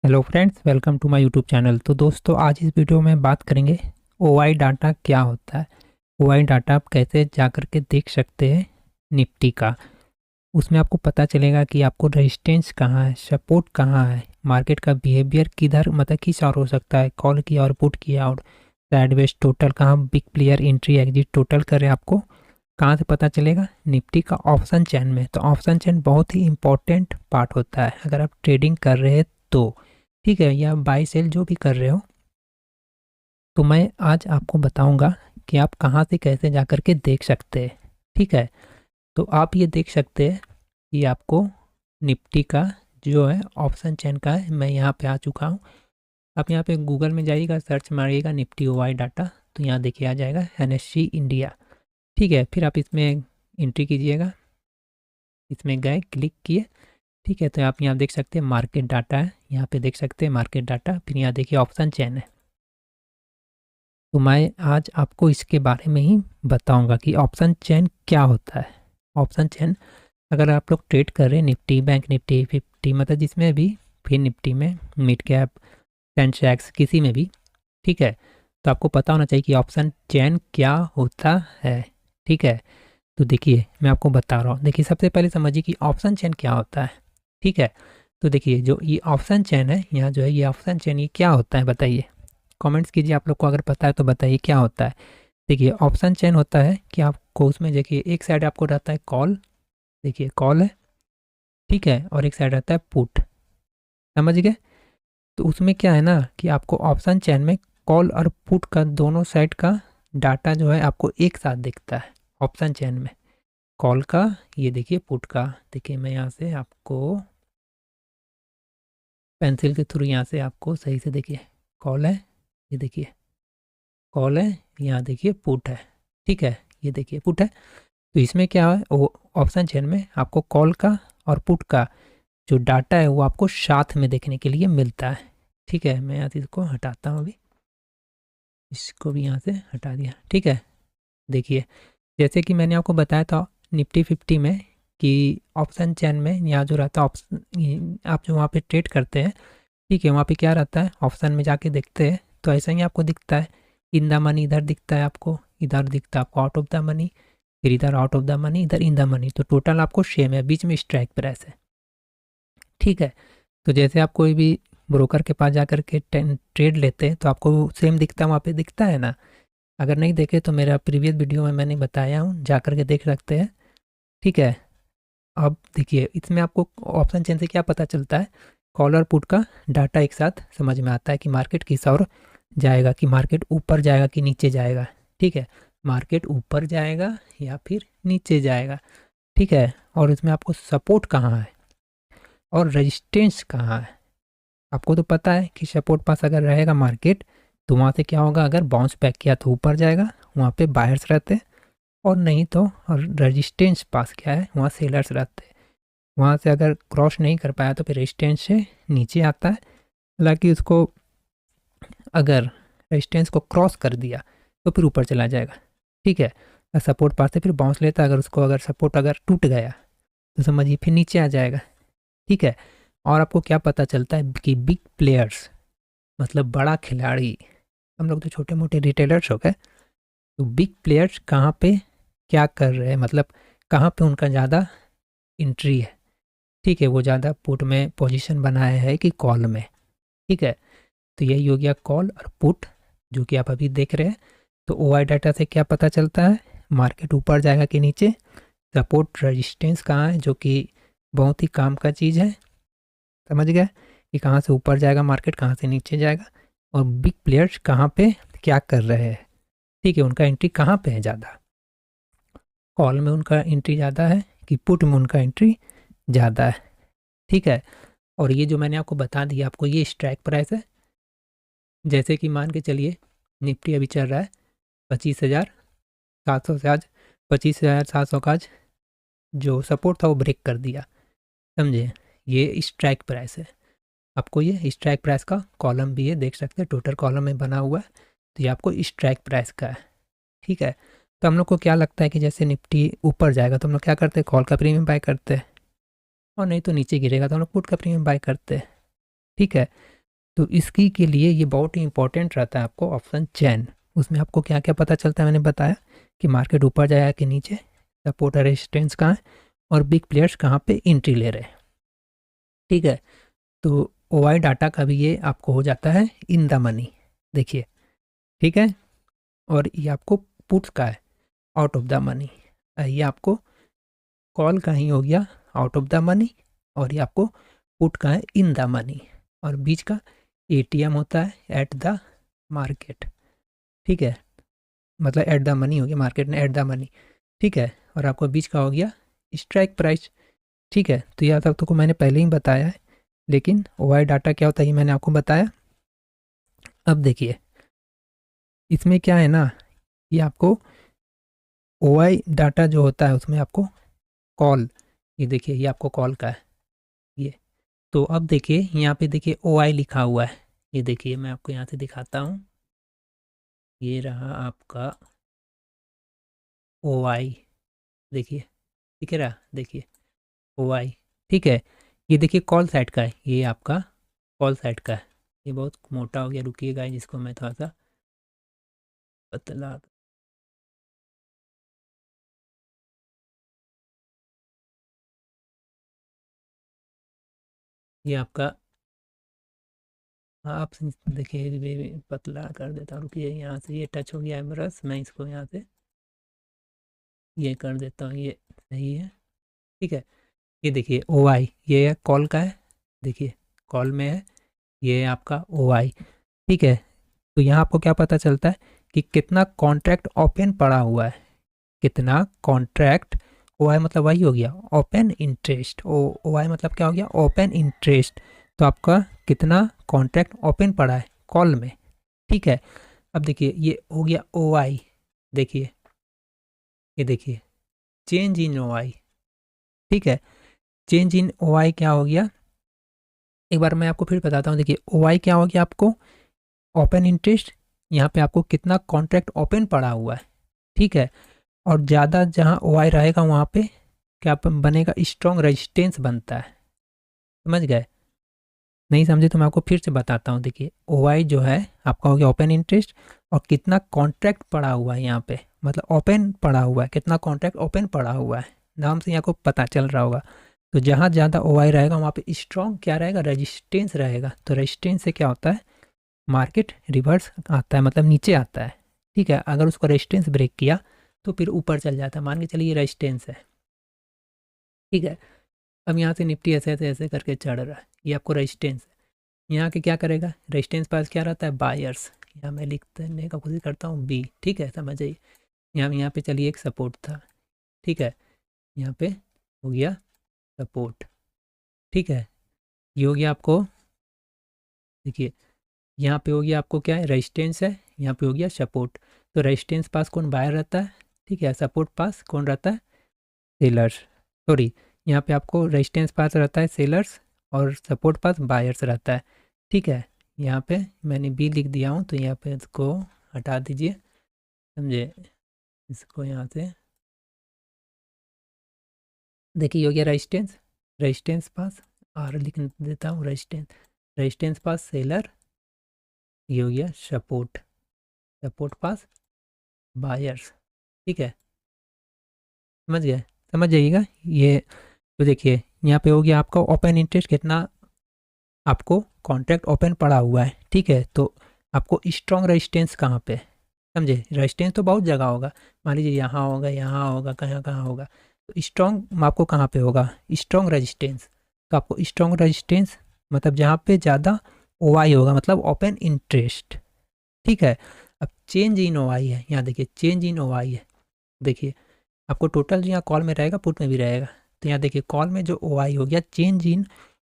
Hello friends, welcome to my YouTube channel. तो दोस्तों, आज इस वीडियो में बात करेंगे ओआई डाटा क्या होता है। ओआई डाटा आप कैसे जा कर के देख सकते हैं निफ्टी का। उसमें आपको पता चलेगा कि आपको रेजिस्टेंस कहाँ है, सपोर्ट कहाँ है, मार्केट का बिहेवियर किधर मतलब किस और हो सकता है, कॉल की और पुट की और साइडवेज टोटल कहाँ big player entry exit total करे। आपको कहाँ से पता चलेगा? निफ्टी का ऑप्शन चेन में। तो ऑप्शन चेन बहुत ही इंपॉर्टेंट पार्ट होता है अगर आप ट्रेडिंग कर रहे हैं तो। ठीक है, या बाई सेल जो भी कर रहे हो। तो मैं आज आपको बताऊंगा कि आप कहाँ से कैसे जा कर के देख सकते हैं। ठीक है, तो आप ये देख सकते हैं कि आपको निफ्टी का जो है ऑप्शन चेन का है। मैं यहाँ पे आ चुका हूँ। आप यहाँ पे गूगल में जाइएगा, सर्च मारिएगा निफ्टी ओवाई डाटा, तो यहाँ देखिए आ जाएगा एनएससी इंडिया। ठीक है, फिर आप इसमें एंट्री कीजिएगा। इसमें गए, क्लिक किए। ठीक है, तो आप यहाँ देख सकते हैं मार्केट डाटा है, यहाँ पे देख सकते हैं मार्केट डाटा। फिर यहाँ देखिए ऑप्शन चेन है। तो मैं आज आपको इसके बारे में ही बताऊंगा कि ऑप्शन चेन क्या होता है। ऑप्शन चेन अगर आप लोग ट्रेड कर रहे हैं निफ्टी, बैंक निफ्टी, 50 मतलब जिसमें भी, फिर निफ्टी में, मिड कैप, सेंसेक्स, किसी में भी। ठीक है, तो आपको पता होना चाहिए कि ऑप्शन चेन क्या होता है। ठीक है, तो देखिए मैं आपको बता रहा हूँ। देखिए सबसे पहले समझिए कि ऑप्शन चेन क्या होता है। ठीक है, तो देखिए जो ये ऑप्शन चेन है, यहाँ जो है ये ऑप्शन चेन, ये क्या होता है बताइए। कमेंट्स कीजिए, आप लोग को अगर पता है तो बताइए क्या होता है। देखिए ऑप्शन चेन होता है कि आपको उसमें देखिए एक साइड आपको रहता है कॉल, देखिए कॉल है, ठीक है, और एक साइड रहता है पुट। समझ गए? तो उसमें क्या है ना कि आपको ऑप्शन चेन में कॉल और पुट का दोनों साइड का डाटा जो है आपको एक साथ दिखता है ऑप्शन चेन में। कॉल का, ये देखिए पुट का। देखिए मैं यहाँ से आपको पेंसिल के थ्रू यहाँ से आपको सही से देखिए, कॉल है, ये देखिए कॉल है, यहाँ देखिए पुट है। ठीक है, ये देखिए पुट है। तो इसमें क्या है, वो ऑप्शन चेन में आपको कॉल का और पुट का जो डाटा है वो आपको साथ में देखने के लिए मिलता है। ठीक है, मैं यहाँ से इसको हटाता हूँ अभी, इसको भी यहाँ से हटा दिया। ठीक है, देखिए जैसे कि मैंने आपको बताया था निफ्टी 50 में कि ऑप्शन चेन में यहाँ जो रहता है ऑप्शन, आप जो वहाँ पे ट्रेड करते हैं, ठीक है, वहाँ पे क्या रहता है, ऑप्शन में जाके देखते हैं तो ऐसा ही आपको दिखता है। इन द मनी इधर दिखता है आपको, इधर दिखता है आपको आउट ऑफ द मनी, फिर इधर आउट ऑफ द मनी, इधर इन द मनी। तो टोटल आपको सेम है, बीच में स्ट्राइक प्राइस है। ठीक है, तो जैसे आप कोई भी ब्रोकर के पास जाकर के ट्रेड लेते हैं तो आपको सेम दिखता है, वहाँ पे दिखता है ना। अगर नहीं देखे तो मेरा प्रीवियस वीडियो में मैंने बताया हूँ, जा कर के देख सकते हैं। ठीक है, अब देखिए इसमें आपको ऑप्शन चेन से क्या पता चलता है, कॉल और पुट का डाटा एक साथ समझ में आता है कि मार्केट किस और जाएगा, कि मार्केट ऊपर जाएगा कि नीचे जाएगा। ठीक है, मार्केट ऊपर जाएगा या फिर नीचे जाएगा। ठीक है, और इसमें आपको सपोर्ट कहाँ है और रेजिस्टेंस कहाँ है। आपको तो पता है कि सपोर्ट पास अगर रहेगा मार्केट, तो वहाँ से क्या होगा, अगर बाउंस बैक किया तो ऊपर जाएगा, वहाँ पे बायर्स रहते हैं। और नहीं तो, और रेजिस्टेंस पास क्या है, वहाँ सेलर्स रहते हैं। वहाँ से अगर क्रॉस नहीं कर पाया तो फिर रेजिस्टेंस से नीचे आता है। हालांकि उसको अगर रेजिस्टेंस को क्रॉस कर दिया तो फिर ऊपर चला जाएगा। ठीक है, सपोर्ट पास से फिर बाउंस लेता है, अगर उसको अगर सपोर्ट अगर टूट गया तो समझिए फिर नीचे आ जाएगा। ठीक है, और आपको क्या पता चलता है कि बिग प्लेयर्स मतलब बड़ा खिलाड़ी, हम लोग तो छोटे मोटे रिटेलर्स हो गए, तो बिग प्लेयर्स कहाँ पे क्या कर रहे हैं, मतलब कहाँ पे उनका ज़्यादा इंट्री है। ठीक है, वो ज़्यादा पुट में पोजीशन बनाए है कि कॉल में। ठीक है, तो यही हो गया कॉल और पुट जो कि आप अभी देख रहे हैं। तो ओआई डाटा से क्या पता चलता है, मार्केट ऊपर जाएगा कि नीचे, सपोर्ट रेजिस्टेंस कहाँ है, जो कि बहुत ही काम का चीज़ है। समझ गए कि कहाँ से ऊपर जाएगा मार्केट, कहाँ से नीचे जाएगा, और बिग प्लेयर्स कहाँ पे क्या कर रहे हैं। ठीक है, उनका एंट्री कहाँ पे है ज़्यादा, कॉल में उनका एंट्री ज़्यादा है कि पुट में उनका एंट्री ज़्यादा है। ठीक है, और ये जो मैंने आपको बता दिया, आपको ये स्ट्राइक प्राइस है। जैसे कि मान के चलिए निफ्टी अभी चल रहा है 25,700 से, आज 25,700 का आज जो सपोर्ट था वो ब्रेक कर दिया। समझे, ये स्ट्राइक प्राइस है। आपको ये स्ट्राइक प्राइस का कॉलम भी है, देख सकते हैं टोटल कॉलम में बना हुआ है। तो ये आपको स्ट्राइक प्राइस का है। ठीक है, तो हम लोग को क्या लगता है कि जैसे निफ्टी ऊपर जाएगा तो हम लोग क्या करते हैं, कॉल का प्रीमियम बाय करते हैं, और नहीं तो नीचे गिरेगा तो हम लोग पुट का प्रीमियम बाय करते हैं। ठीक है। तो इसकी के लिए ये बहुत ही इंपॉर्टेंट रहता है आपको ऑप्शन चेन। उसमें आपको क्या क्या पता चलता है, मैंने बताया कि मार्केट ऊपर जाएगा कि नीचे, सपोर्ट और रेजिस्टेंस कहाँ है, और बिग प्लेयर्स कहाँ पे एंट्री ले रहे हैं। ठीक है। तो ओआई डाटा का भी ये आपको हो जाता है इन द मनी, देखिए। ठीक है। और ये आपको पुट्स का है आउट ऑफ द मनी, ये आपको कॉल का ही हो गया आउट ऑफ द मनी, और ये आपको पुट का है इन द मनी, और बीच का एटीएम होता है एट द मार्केट। ठीक है, मतलब एट द मनी हो गया, मार्केट ने एट द मनी। ठीक है। और आपको बीच का हो गया स्ट्राइक प्राइस। ठीक है। तो यह सब तो मैंने पहले ही बताया है, लेकिन ओआई डाटा क्या होता है ये मैंने आपको बताया। अब देखिए इसमें क्या है ना, ये आपको ओआई डाटा जो होता है उसमें आपको कॉल, ये देखिए ये आपको कॉल का है ये। तो अब देखिए यहाँ पे देखिए ओआई लिखा हुआ है, ये देखिए मैं आपको यहाँ से दिखाता हूँ, ये रहा आपका ओआई, देखिए दिख रहा, देखिए ओआई। ठीक है। ये देखिए कॉल साइड का है, ये आपका कॉल साइड का है। ये बहुत मोटा हो गया, रुकिएगा जिसको मैं थोड़ा सा पतला, ये आपका, हाँ आप देखिए पतला कर देता हूँ, रुकिए यहाँ से ये टच हो गया है ब्रश, मैं इसको यहाँ से ये कर देता हूँ, ये सही है। ठीक है। ये देखिए ओ आई, ये है कॉल का है, देखिए कॉल में है, ये है आपका ओ आई। ठीक है। तो यहाँ आपको क्या पता चलता है कि कितना कॉन्ट्रैक्ट ओपन पड़ा हुआ है, कितना कॉन्ट्रैक्ट, ओ आई मतलब वही हो गया ओपन इंटरेस्ट, ओ आई मतलब क्या हो गया ओपन इंटरेस्ट। तो आपका कितना कॉन्ट्रैक्ट ओपन पड़ा है कॉल में। ठीक है। अब देखिए ये हो गया ओ आई, देखिए ये देखिए चेंज इन ओ आई। ठीक है। चेंज इन ओ आई क्या हो गया, एक बार मैं आपको फिर बताता हूँ। देखिए ओ आई क्या हो गया आपको ओपन इंटरेस्ट, यहाँ पे आपको कितना कॉन्ट्रैक्ट ओपन पड़ा हुआ है। ठीक है। और ज़्यादा जहाँ ओ आई रहेगा वहाँ पे क्या बनेगा, स्ट्रॉन्ग रेजिस्टेंस बनता है, समझ गए। नहीं समझे तो मैं आपको फिर से बताता हूँ। देखिए ओ आई जो है आपका हो गया ओपन इंटरेस्ट, और कितना कॉन्ट्रैक्ट पड़ा हुआ है यहाँ पे, मतलब ओपन पड़ा हुआ है, कितना कॉन्ट्रैक्ट ओपन पड़ा हुआ है, नाम से यहाँ को पता चल रहा होगा। तो जहाँ ज़्यादा ओ आई रहेगा वहाँ पे स्ट्रॉन्ग क्या रहेगा, रेजिस्टेंस रहेगा। तो रेजिस्टेंस से क्या होता है, मार्केट रिवर्स आता है, मतलब नीचे आता है। ठीक है। अगर उसको रेजिस्टेंस ब्रेक किया तो फिर ऊपर चल जाता है, मान के चलिए रेजिस्टेंस है। ठीक है। अब यहाँ से निफ्टी ऐसे ऐसे ऐसे करके चढ़ रहा है, ये आपको रेजिस्टेंस है। यहाँ के क्या करेगा, रेजिस्टेंस पास क्या रहता है, बायर्स। यहाँ मैं लिखने का कोशिश करता हूँ बी। ठीक है, समझ जाइए। यहाँ पे चलिए एक सपोर्ट था। ठीक है। यहाँ पे हो गया सपोर्ट। ठीक है। ये हो गया आपको, देखिए यहाँ पे हो गया आपको क्या है, रेजिस्टेंस है, यहाँ पे हो गया सपोर्ट। तो रेजिस्टेंस पास कौन, बायर रहता है। ठीक है। सपोर्ट पास कौन रहता है, सेलर्स। सॉरी, यहाँ पे आपको रेजिस्टेंस पास रहता है सेलर्स, और सपोर्ट पास बायर्स रहता है। ठीक है। यहाँ पे मैंने बी लिख दिया हूँ, तो यहाँ पे इसको हटा दीजिए, समझे। इसको यहाँ से देखिए हो गया रेजिस्टेंस, रेजिस्टेंस पास, आर लिख देता हूँ, रेजिस्टेंस, रेजिस्टेंस पास सेलर, ये हो गया सपोर्ट, सपोर्ट पास बायर्स। ठीक है, समझ गए, समझ जाइएगा ये। तो देखिए यहाँ पे हो गया आपका ओपन इंटरेस्ट, कितना आपको कॉन्ट्रैक्ट ओपन पड़ा हुआ है। ठीक है। तो आपको स्ट्रॉन्ग रेजिस्टेंस कहाँ पे, समझे। रेजिस्टेंस तो बहुत जगह होगा, मान लीजिए यहाँ होगा, कहाँ कहाँ होगा। तो स्ट्रॉन्ग आपको कहाँ पे होगा, स्ट्रॉन्ग रेजिस्टेंस। तो आपको स्ट्रॉन्ग रेजिस्टेंस मतलब जहाँ पे ज़्यादा ओ आई होगा, मतलब ओपन इंटरेस्ट। ठीक है। अब चेंज इन ओ आई है, यहाँ देखिए चेंज इन ओ आई है, देखिए आपको टोटल यहाँ कॉल में रहेगा, पुट में भी रहेगा। तो यहाँ देखिए कॉल में जो ओ आई हो गया चेंज इन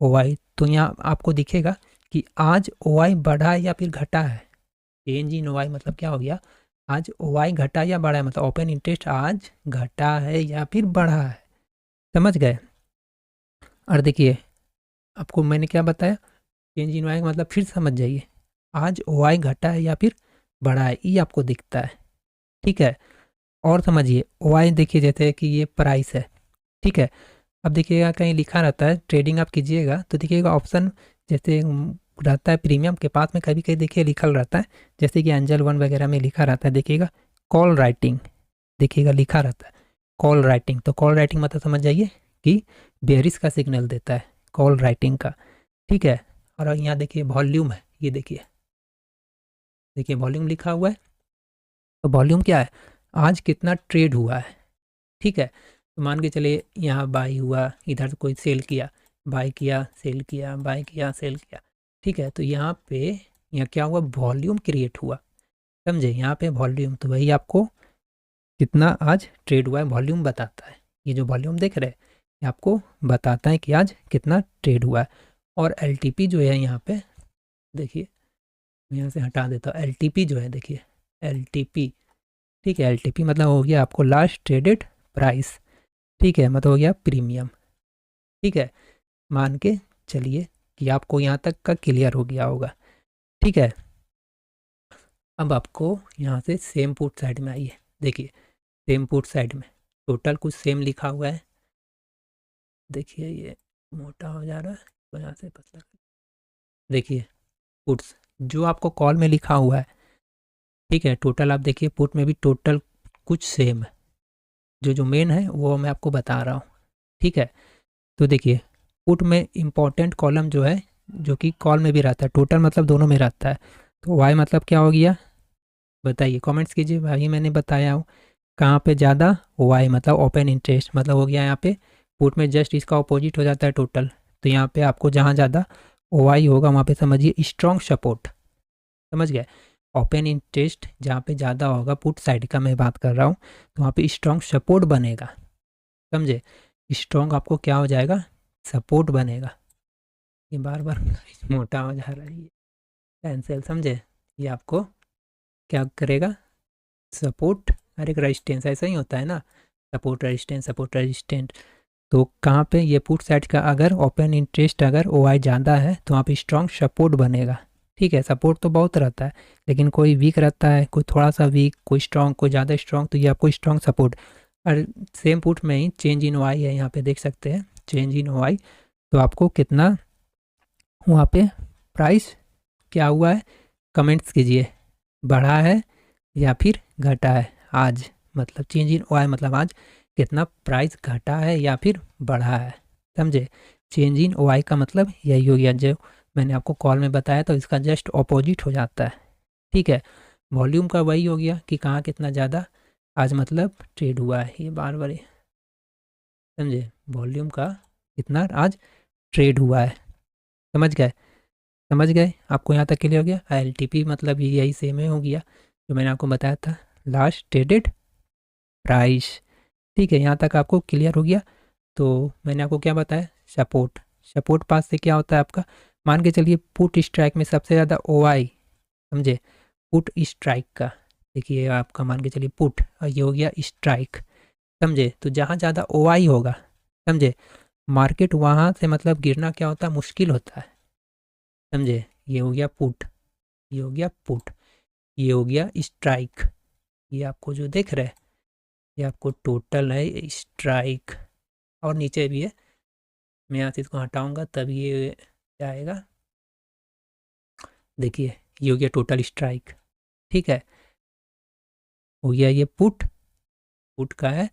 ओ आई, तो यहाँ आपको दिखेगा कि आज ओ आई बढ़ा है या फिर घटा है। चेंज इन ओ आई मतलब क्या हो गया, आज ओ आई घटा या बढ़ा है, मतलब ओपन इंटरेस्ट आज घटा है या फिर बढ़ा है, समझ गए। और देखिए आपको मैंने क्या बताया, चेंज इन ओ आई का मतलब फिर समझ जाइए, आज ओ आई घटा है या फिर बढ़ा है, ये आपको दिखता है। ठीक है। और समझिए ओ आई देखिए जैसे कि ये प्राइस है। ठीक है। अब देखिएगा कहीं लिखा रहता है, ट्रेडिंग आप कीजिएगा तो देखिएगा ऑप्शन जैसे रहता है प्रीमियम के पास में कभी कभी देखिए लिखल रहता है, जैसे कि एंजल वन वगैरह में लिखा रहता है, देखिएगा कॉल राइटिंग, देखिएगा लिखा रहता है कॉल राइटिंग। तो कॉल राइटिंग मतलब समझ जाइए कि बेयरिश का सिग्नल देता है कॉल राइटिंग का, ठीक है। और यहाँ देखिए वॉल्यूम है, ये देखिए, देखिए वॉल्यूम लिखा हुआ है। तो वॉल्यूम क्या है, आज कितना ट्रेड हुआ है, ठीक है। तो मान के चलिए यहाँ बाई हुआ, इधर कोई सेल किया, बाई किया, सेल किया, बाई किया, सेल किया, ठीक है। तो यहाँ पे यहाँ क्या हुआ, वॉल्यूम क्रिएट हुआ, समझे, यहाँ पे वॉल्यूम। तो वही आपको कितना आज ट्रेड हुआ है वॉल्यूम बताता है। ये जो वॉल्यूम देख रहे हैं ये आपको बताता है कि आज कितना ट्रेड हुआ है। और एल जो है यहाँ पे देखिए, मैं यहाँ से हटा देता हूँ, एल जो है देखिए, एल, ठीक है। एल मतलब हो गया आपको लास्ट ट्रेडेड प्राइस, ठीक है, मतलब हो गया प्रीमियम, ठीक है। मान के चलिए कि आपको यहाँ तक का क्लियर हो गया होगा, ठीक है। अब आपको यहाँ से सेम पुट साइड में आइए, देखिए सेम पुट साइड में टोटल कुछ सेम लिखा हुआ है, देखिए ये मोटा हो जा रहा है तो यहाँ से पतला, देखिए पुट्स जो आपको कॉल में लिखा हुआ है, ठीक है। टोटल आप देखिए पुट में भी टोटल कुछ सेम है, जो जो मेन है वो मैं आपको बता रहा हूँ, ठीक है। तो देखिए पुट में इम्पॉर्टेंट कॉलम जो है, जो कि कॉल में भी रहता है, टोटल मतलब दोनों में रहता है। तो वाई मतलब क्या हो गया, बताइए कमेंट्स कीजिए, भाई मैंने बताया हूँ कहाँ पे ज़्यादा, वाई मतलब ओपन इंटरेस्ट, मतलब हो गया यहाँ पे पुट में जस्ट इसका अपोजिट हो जाता है टोटल। तो यहाँ पे आपको जहाँ ज़्यादा वाई होगा वहाँ पे समझिए स्ट्रॉन्ग सपोर्ट, समझ गए। ओपन इंटरेस्ट जहाँ पे ज़्यादा होगा, पुट साइड का मैं बात कर रहा हूँ, तो वहाँ पे स्ट्रॉन्ग सपोर्ट बनेगा, समझे। स्ट्रॉन्ग आपको क्या हो जाएगा, सपोर्ट बनेगा। ये बार बार मोटा हो जा रहा है ये कैंसिल, समझे। ये आपको क्या करेगा, सपोर्ट और एक रेजिस्टेंस, ऐसा ही होता है ना, सपोर्ट रेजिस्टेंस, सपोर्ट रेजिस्टेंट। तो कहाँ पे ये पुट साइड का अगर ओपन इंटरेस्ट अगर ओ आई ज़्यादा है तो वहाँ पे स्ट्रॉन्ग सपोर्ट बनेगा, ठीक है। सपोर्ट तो बहुत रहता है, लेकिन कोई वीक रहता है, कोई थोड़ा सा वीक, कोई स्ट्रॉन्ग, कोई ज़्यादा स्ट्रॉन्ग, तो ये आपको स्ट्रॉन्ग सपोर्ट। और सेम पुट में ही चेंज इन वाई है, यहाँ पे देख सकते हैं चेंज इन वाई। तो आपको कितना वहाँ पे प्राइस क्या हुआ है, कमेंट्स कीजिए, बढ़ा है या फिर घटा है आज, मतलब चेंज इन वाई मतलब आज कितना प्राइस घटा है या फिर बढ़ा है, समझे। चेंज इन वाई का मतलब यही हो गया जो मैंने आपको कॉल में बताया, तो इसका जस्ट ऑपोजिट हो जाता है, ठीक है। वॉल्यूम का वही हो गया कि कहाँ कितना ज़्यादा आज मतलब ट्रेड हुआ है, ये बार बार समझे, वॉल्यूम का कितना आज ट्रेड हुआ है, समझ गए, समझ गए। आपको यहाँ तक क्लियर हो गया। एल मतलब यही सेम है हो गया जो मैंने आपको बताया था, लास्ट ट्रेडेड प्राइस, ठीक है। यहाँ तक आपको क्लियर हो गया। तो मैंने आपको क्या बताया, सपोर्ट, सपोर्ट पास से क्या होता है आपका, मान के चलिए पुट स्ट्राइक में सबसे ज़्यादा ओ आई, समझे, पुट स्ट्राइक का, देखिए आपका मान के चलिए पुट और ये हो गया स्ट्राइक, समझे। तो जहाँ ज़्यादा ओ आई होगा, समझे, मार्केट वहाँ से मतलब गिरना क्या होता है, मुश्किल होता है, समझे। ये हो गया पुट, ये हो गया पुट, ये हो गया स्ट्राइक। ये आपको जो देख रहे हैं ये आपको टोटल है स्ट्राइक, और नीचे भी है, मैं यहाँ से इसको हटाऊंगा तब ये आएगा, देखिए ये हो गया टोटल स्ट्राइक, ठीक है। हो गया ये पुट, पुट का है,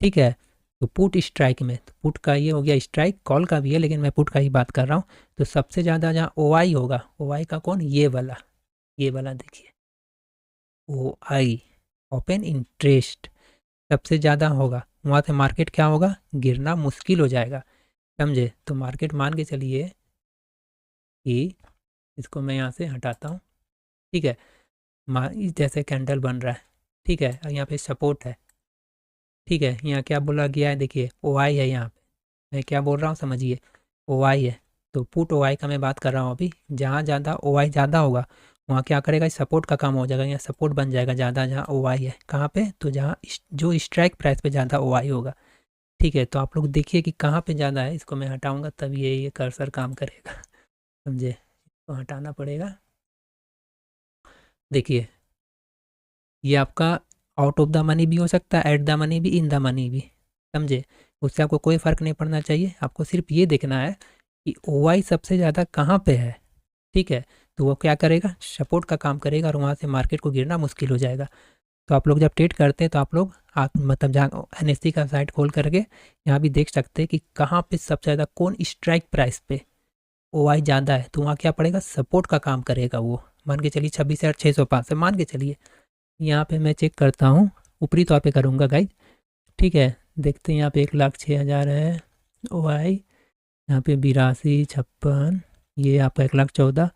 ठीक है। तो पुट स्ट्राइक में, तो पुट का ये हो गया स्ट्राइक, कॉल का भी है लेकिन मैं पुट का ही बात कर रहा हूँ। तो सबसे ज़्यादा जहाँ ओ आई होगा, ओ आई का कौन, ये वाला देखिए, ओ आई ओपन इंटरेस्ट सबसे ज़्यादा होगा, वहाँ से मार्केट क्या होगा, गिरना मुश्किल हो जाएगा, समझे। तो मार्केट मान के चलिए कि इसको मैं यहाँ से हटाता हूँ, ठीक है। जैसे कैंडल बन रहा है, ठीक है, और यहाँ पे सपोर्ट है, ठीक है। यहाँ क्या बोला गया है, देखिए ओ आई है, यहाँ पे मैं क्या बोल रहा हूँ समझिए, ओ आई है। तो पुट ओ आई का मैं बात कर रहा हूँ अभी, जहाँ ज़्यादा ओ आई ज़्यादा होगा वहाँ क्या करेगा, सपोर्ट का काम हो जाएगा, यहाँ सपोर्ट बन जाएगा ज़्यादा, जहाँ ओ आई है, कहाँ पे, तो जहाँ जो स्ट्राइक प्राइस पे ज़्यादा ओ आई होगा, ठीक है। तो आप लोग देखिए कि कहाँ पे ज़्यादा है, इसको मैं हटाऊँगा तब ये कर्सर काम करेगा, समझे, इसको हटाना पड़ेगा। देखिए ये आपका आउट ऑफ द मनी भी हो सकता है, एट द मनी भी, इन द मनी भी, समझे। उससे आपको कोई फ़र्क नहीं पड़ना चाहिए, आपको सिर्फ ये देखना है कि ओ आई सबसे ज़्यादा कहाँ पे है, ठीक है, तो वो क्या करेगा, सपोर्ट का काम करेगा और वहाँ से मार्केट को गिरना मुश्किल हो जाएगा। तो आप लोग जब ट्रेड करते हैं तो आप लोग मतलब जहाँ एन का साइट खोल करके यहाँ भी देख सकते हैं कि कहाँ पे सबसे ज़्यादा कौन स्ट्राइक प्राइस पे ओ आई ज़्यादा है, तो वहाँ क्या पड़ेगा, सपोर्ट का काम करेगा वो। मान के चलिए 26,605 से मान के चलिए, यहाँ पे मैं चेक करता हूँ, ऊपरी तौर पे करूँगा गाइज, ठीक है। देखते हैं यहाँ पे 1,06,000 है ओ आई, यहाँ पे 82,56, ये आपका 1,14,000,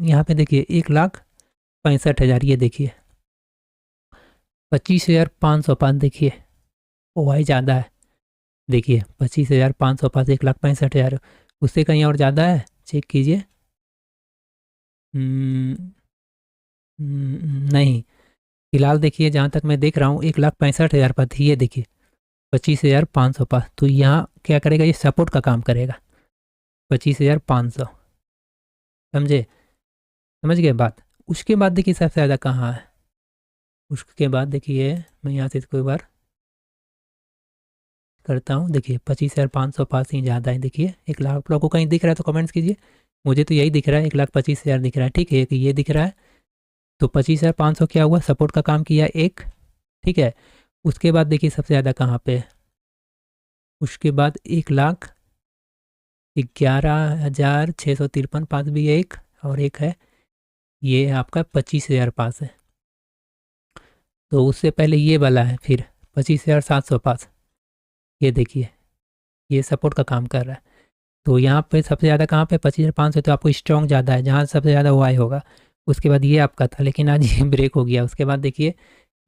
यहाँ पे देखिए 1,65,000, ये देखिए 25,505, देखिए ओ आई ज़्यादा है, देखिए 25,505, 1,65,000, उससे कहीं और ज़्यादा है, चेक कीजिए। नहीं, फिलहाल देखिए जहाँ तक मैं देख रहा हूँ 1,65,000 पर थी, ये देखिए 25,505, तो यहाँ क्या करेगा, ये सपोर्ट का काम करेगा 25,500, समझे, समझ गए बात। उसके बाद देखिए सबसे ज़्यादा कहाँ है, उसके बाद देखिए मैं यहाँ से इसको एक बार करता हूँ, देखिए 25,505 ही ज़्यादा है, देखिए 1,00,000। आप लोगों को कहीं दिख रहा है तो कमेंट्स कीजिए, मुझे तो यही दिख रहा है, 1,25,000 दिख रहा है, ठीक है, ये दिख रहा है। तो 25,500 क्या हुआ, सपोर्ट का काम किया एक, ठीक है। उसके बाद देखिए सबसे ज़्यादा कहाँ पे है, उसके बाद 1,11,653 पास भी एक, और एक है ये आपका 25,000 पास है। तो उससे पहले ये वाला है फिर 25,700 पास, ये देखिए ये सपोर्ट का काम कर रहा है। तो यहाँ पे सबसे ज़्यादा कहाँ पे, 25,500, तो आपको स्ट्रॉन्ग ज़्यादा है, जहाँ सबसे ज़्यादा वो आई होगा। उसके बाद ये आपका था, लेकिन आज ये ब्रेक हो गया। उसके बाद देखिए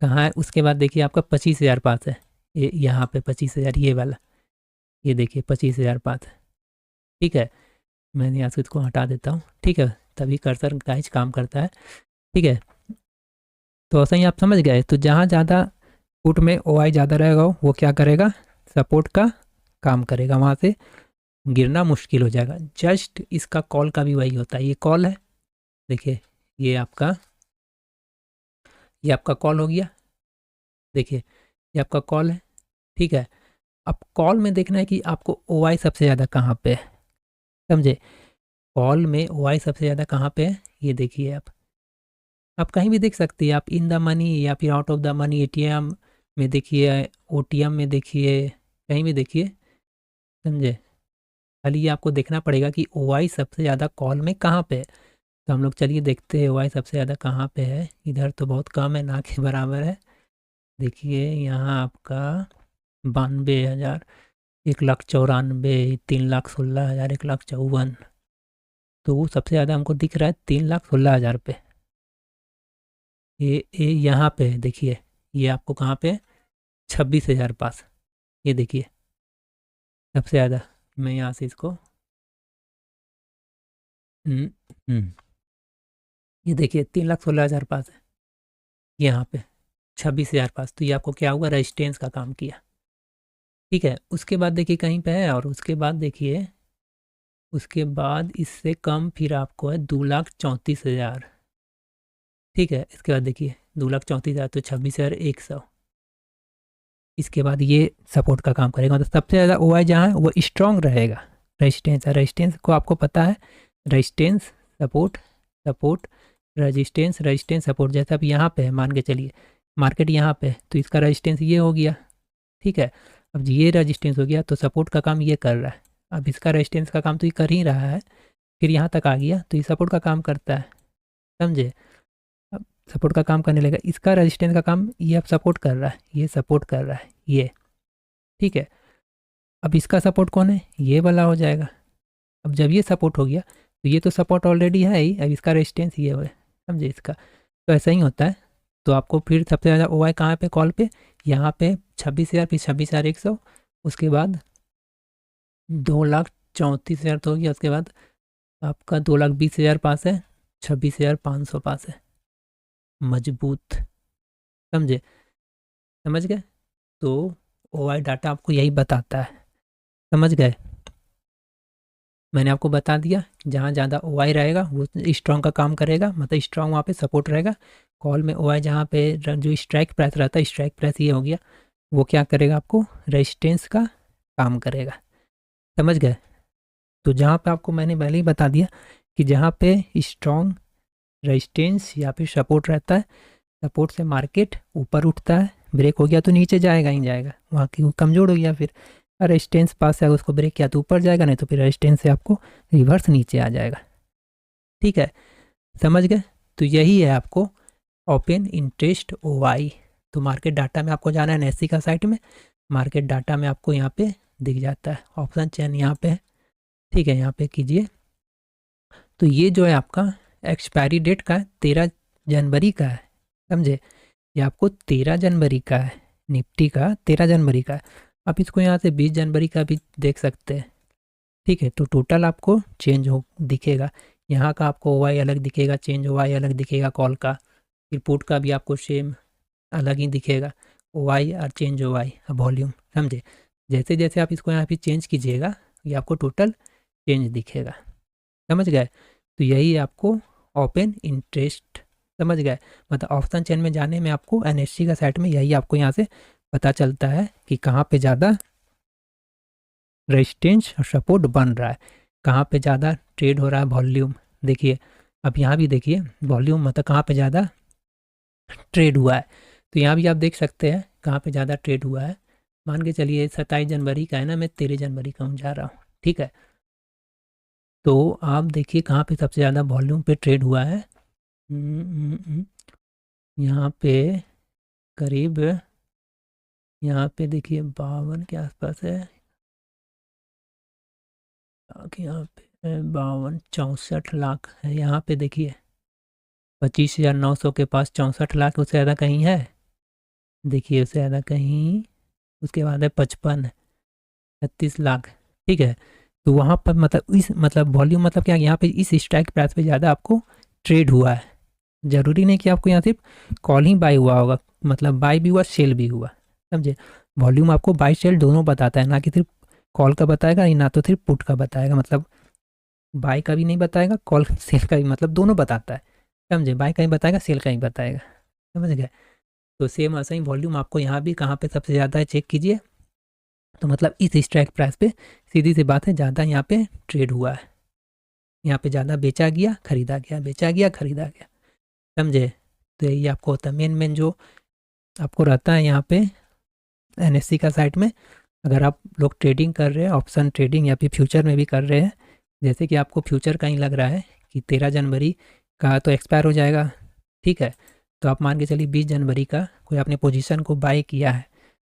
कहाँ है, उसके बाद देखिए आपका 25,000 पास है, ये यहाँ पे 25,000, ये वाला, ये देखिए 25,000 पास है, ठीक है। मैंने यहाँ से इसको हटा देता हूँ, ठीक है, तभी कर्सर गाइज काम करता है, ठीक है। तो ऐसा ही आप समझ गए। तो जहाँ ज़्यादा पुट में ओ आई ज़्यादा रहेगा वो क्या करेगा, सपोर्ट का काम करेगा, वहाँ से गिरना मुश्किल हो जाएगा। जस्ट इसका कॉल का भी वही होता है, ये कॉल है, देखिए ये आपका कॉल हो गया, देखिए ये आपका कॉल है, ठीक है। अब कॉल में देखना है कि आपको ओ आई सबसे ज़्यादा कहाँ पे है, समझे, कॉल में ओ आई सबसे ज़्यादा कहाँ पे है, ये देखिए आप कहीं भी देख सकते हैं, आप इन द मनी या फिर out of the money, ATM में देखिए, ओटीएम में देखिए, कहीं भी देखिए, समझे। खाली ये आपको देखना पड़ेगा कि ओ आई सबसे ज़्यादा कॉल में कहाँ पे है। तो हम लोग चलिए देखते हैं ओ आई सबसे ज़्यादा कहाँ पे है। इधर तो बहुत कम है, ना के बराबर है। देखिए यहाँ आपका 92,000, 1,94,000, 3,16,000, 1,54,000, तो वो सबसे ज़्यादा हमको दिख रहा है 3,16,000 पे। ये यहाँ पे है, देखिए ये आपको कहाँ पे है, 26,000 पास, ये देखिए सबसे ज़्यादा। मैं यहाँ से इसको हम्म, हम्म, ये देखिए 3,16,000 पास है यहाँ पे, 26,000 पास। तो ये आपको क्या हुआ, रेजिस्टेंस का काम किया, ठीक है। उसके बाद देखिए कहीं पे है, और उसके बाद देखिए उसके बाद इससे कम फिर आपको है 2,34,000, ठीक है। इसके बाद देखिए 2,34,000, तो 26,100। इसके बाद ये सपोर्ट का काम करेगा, मतलब सबसे ज़्यादा ओ आई जहाँ है वो स्ट्रॉन्ग रहेगा। रेजिस्टेंस है, रेजिस्टेंस को आपको पता है, resistance support, support resistance, resistance support. जैसे अब यहाँ पे है, मान के चलिए मार्केट यहाँ पे है, तो इसका रेजिस्टेंस ये हो गया, ठीक है। अब ये रेजिस्टेंस हो गया, तो सपोर्ट का काम ये कर रहा है। अब इसका रेजिस्टेंस का काम तो ये कर ही रहा है, फिर यहाँ तक आ गया, तो ये सपोर्ट का काम करता है, समझे। अब सपोर्ट का काम करने लगा, इसका रेजिस्टेंस का काम ये अब सपोर्ट कर रहा है, ये सपोर्ट कर रहा है ये, ठीक है। अब इसका सपोर्ट कौन है, ये वाला हो जाएगा। अब जब ये सपोर्ट हो गया, तो ये तो सपोर्ट ऑलरेडी है ही, अब इसका रेजिस्टेंस ये है, समझे इसका। तो ऐसा ही होता है। तो आपको फिर सबसे ज़्यादा ओ आई कहाँ पे, कॉल पे, यहाँ पे 26,000, फिर 26,100, उसके बाद 2,34,000 तो हो गया। उसके बाद आपका 2,20,000 पास है, 26,500 पास है, मजबूत, समझे, समझ गए। तो ओ आई डाटा आपको यही बताता है, समझ गए। मैंने आपको बता दिया, जहाँ ज़्यादा ओ आई रहेगा वो स्ट्रॉन्ग का काम करेगा, मतलब स्ट्रॉन्ग वहाँ पे सपोर्ट रहेगा। कॉल में ओ आई जहाँ पे जो स्ट्राइक प्राइस रहता है, स्ट्राइक प्राइस ये हो गया, वो क्या करेगा, आपको रेजिस्टेंस का काम करेगा। समझ गए। तो जहाँ पे आपको मैंने पहले ही बता दिया कि जहाँ पे स्ट्रॉन्ग रेजिस्टेंस या फिर सपोर्ट रहता है, सपोर्ट से मार्केट ऊपर उठता है, ब्रेक हो गया तो नीचे जाएगा ही जाएगा, वहाँ की कमज़ोर हो गया, फिर रेजिस्टेंस पास से अगर उसको ब्रेक किया तो ऊपर जाएगा, नहीं तो फिर रेजिस्टेंस से आपको रिवर्स नीचे आ जाएगा। ठीक है, समझ गए। तो यही है आपको ओपन इंटरेस्ट OI। तो मार्केट डाटा में आपको जाना है NSE का साइट में, मार्केट डाटा में आपको यहाँ पे दिख जाता है, ऑप्शन चेन यहाँ पे है। ठीक है, यहाँ पे कीजिए। तो ये जो है आपका एक्सपायरी डेट का 13 जनवरी का है, समझे। ये आपको 13 जनवरी का है, निफ्टी का 13 जनवरी का है। आप इसको यहाँ से 20 जनवरी का भी देख सकते हैं। ठीक है, तो टोटल आपको चेंज हो दिखेगा, यहाँ का आपको OI अलग दिखेगा, चेंज OI अलग दिखेगा, कॉल का रिपोर्ट का भी आपको सेम अलग ही दिखेगा, OI और चेंज OI वॉल्यूम, समझे। जैसे जैसे आप इसको यहाँ पे चेंज कीजिएगा ये आपको टोटल चेंज दिखेगा, समझ गए। तो यही आपको ओपन इंटरेस्ट, समझ गए। मतलब ऑप्शन चेन में जाने में आपको NSE का साइट में यही आपको यहाँ से पता चलता है कि कहाँ पे ज़्यादा रेजिस्टेंस और सपोर्ट बन रहा है, कहाँ पे ज़्यादा ट्रेड हो रहा है, वॉल्यूम देखिए। अब यहाँ भी देखिए वॉल्यूम, मतलब कहाँ पे ज़्यादा ट्रेड हुआ है। तो यहाँ भी आप देख सकते हैं कहाँ पे ज़्यादा ट्रेड हुआ है। मान के चलिए 27 जनवरी का है ना, मैं 13 जनवरी का हूँ जा रहा हूँ। ठीक है, तो आप देखिए कहाँ पे सबसे ज़्यादा वॉल्यूम पे ट्रेड हुआ है। यहाँ पे करीब, यहाँ पे देखिए 52 के आसपास है, यहाँ पे 52-64 लाख है। यहाँ पे देखिए 25,900 के पास 64 लाख, उससे ज़्यादा कहीं है, देखिए उससे ज़्यादा कहीं, उसके बाद है 55-36 लाख। ठीक है, तो वहाँ पर मतलब इस मतलब वॉल्यूम मतलब क्या, यहाँ पे इस स्ट्राइक प्राइस पे ज़्यादा आपको ट्रेड हुआ है। ज़रूरी नहीं कि आपको यहाँ सिर्फ कॉल ही बाई हुआ होगा, मतलब बाई भी हुआ, सेल भी हुआ, समझे। वॉल्यूम आपको बाई सेल दोनों बताता है, ना कि सिर्फ कॉल का बताएगा, ना तो सिर्फ पुट का बताएगा, मतलब बाई का भी नहीं बताएगा, कॉल सेल का भी, मतलब दोनों बताता है, समझे। बाई का ही बताएगा, सेल का ही बताएगा, समझ गए। तो सेम ऐसा ही वॉल्यूम आपको यहाँ भी कहाँ पे सबसे ज़्यादा है चेक कीजिए। तो मतलब इस स्ट्राइक प्राइस पे सीधी सी बात है, ज़्यादा यहाँ पे ट्रेड हुआ है, यहाँ पे ज़्यादा बेचा गया खरीदा गया, बेचा गया खरीदा गया, समझे। तो यही आपको होता है मेन जो आपको रहता है यहाँ पे NSE का साइट में। अगर आप लोग ट्रेडिंग कर रहे हैं, ऑप्शन ट्रेडिंग या फिर फ्यूचर में भी कर रहे हैं, जैसे कि आपको फ्यूचर का ही लग रहा है कि 13 जनवरी का तो एक्सपायर हो जाएगा, ठीक है। तो आप मान के चलिए 20 जनवरी का कोई आपने पोजीशन को बाय किया है,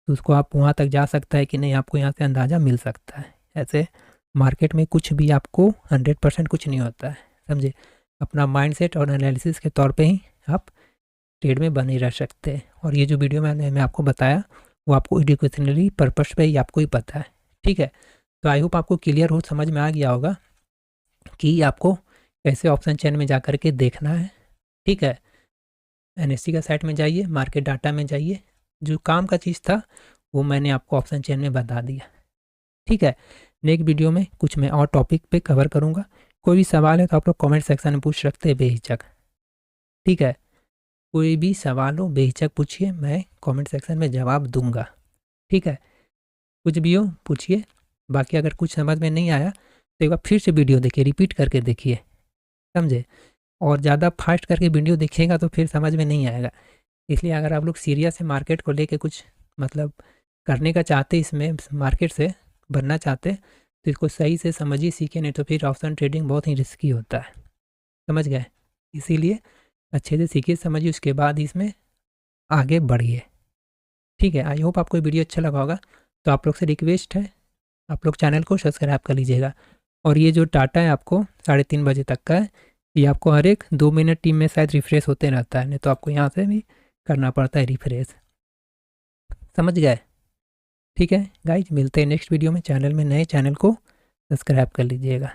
तो उसको आप वहाँ तक जा सकता है कि नहीं, आपको यहाँ से अंदाज़ा मिल सकता है। ऐसे मार्केट में कुछ भी आपको 100% कुछ नहीं होता है, समझे। अपना माइंडसेट और एनालिसिस के तौर पे ही आप ट्रेड में बने रह सकते हैं। और ये जो वीडियो मैं आपको बताया वो आपको एजुकेशनली पर्पस पे ही आपको ही पता है, ठीक है। तो आई होप आपको क्लियर हो, समझ में आ गया होगा कि आपको कैसे ऑप्शन चेन में जा कर के देखना है, ठीक है। NSE का साइट में जाइए, मार्केट डाटा में जाइए, जो काम का चीज़ था वो मैंने आपको ऑप्शन चेन में बता दिया, ठीक है। नेक्स्ट वीडियो में कुछ मैं और टॉपिक पे कवर करूँगा। कोई भी सवाल है तो आप लोग कमेंट सेक्शन में पूछ सकते हैं बेहिचक, ठीक है। कोई भी सवाल हो बेहिचक पूछिए, मैं कमेंट सेक्शन में जवाब दूंगा, ठीक है। कुछ भी हो पूछिए। बाकी अगर कुछ समझ में नहीं आया तो एक बार फिर से वीडियो देखिए, रिपीट करके देखिए, समझे। और ज़्यादा फास्ट करके वीडियो देखिएगा तो फिर समझ में नहीं आएगा। इसलिए अगर आप लोग सीरियस है मार्केट को लेके कुछ मतलब करने का चाहते, इसमें मार्केट से बनना चाहते, तो इसको सही से समझिए सीखिए, नहीं तो फिर ऑप्शन ट्रेडिंग बहुत ही रिस्की होता है, समझ गए। इसीलिए अच्छे से सीखिए समझिए, उसके बाद इसमें आगे बढ़िए, ठीक है। आई होप आपको वीडियो अच्छा लगा होगा। तो आप लोग से रिक्वेस्ट है, आप लोग चैनल को सब्सक्राइब कर लीजिएगा। और ये जो डाटा है आपको 3:30 बजे तक का है, ये आपको हर एक 2 मिनट टीम में शायद रिफ्रेश होते रहता है, नहीं तो आपको यहाँ से भी करना पड़ता है रिफ्रेश, समझ गए। ठीक है गाइज, मिलते हैं नेक्स्ट वीडियो में। चैनल में नए, चैनल को सब्सक्राइब कर लीजिएगा।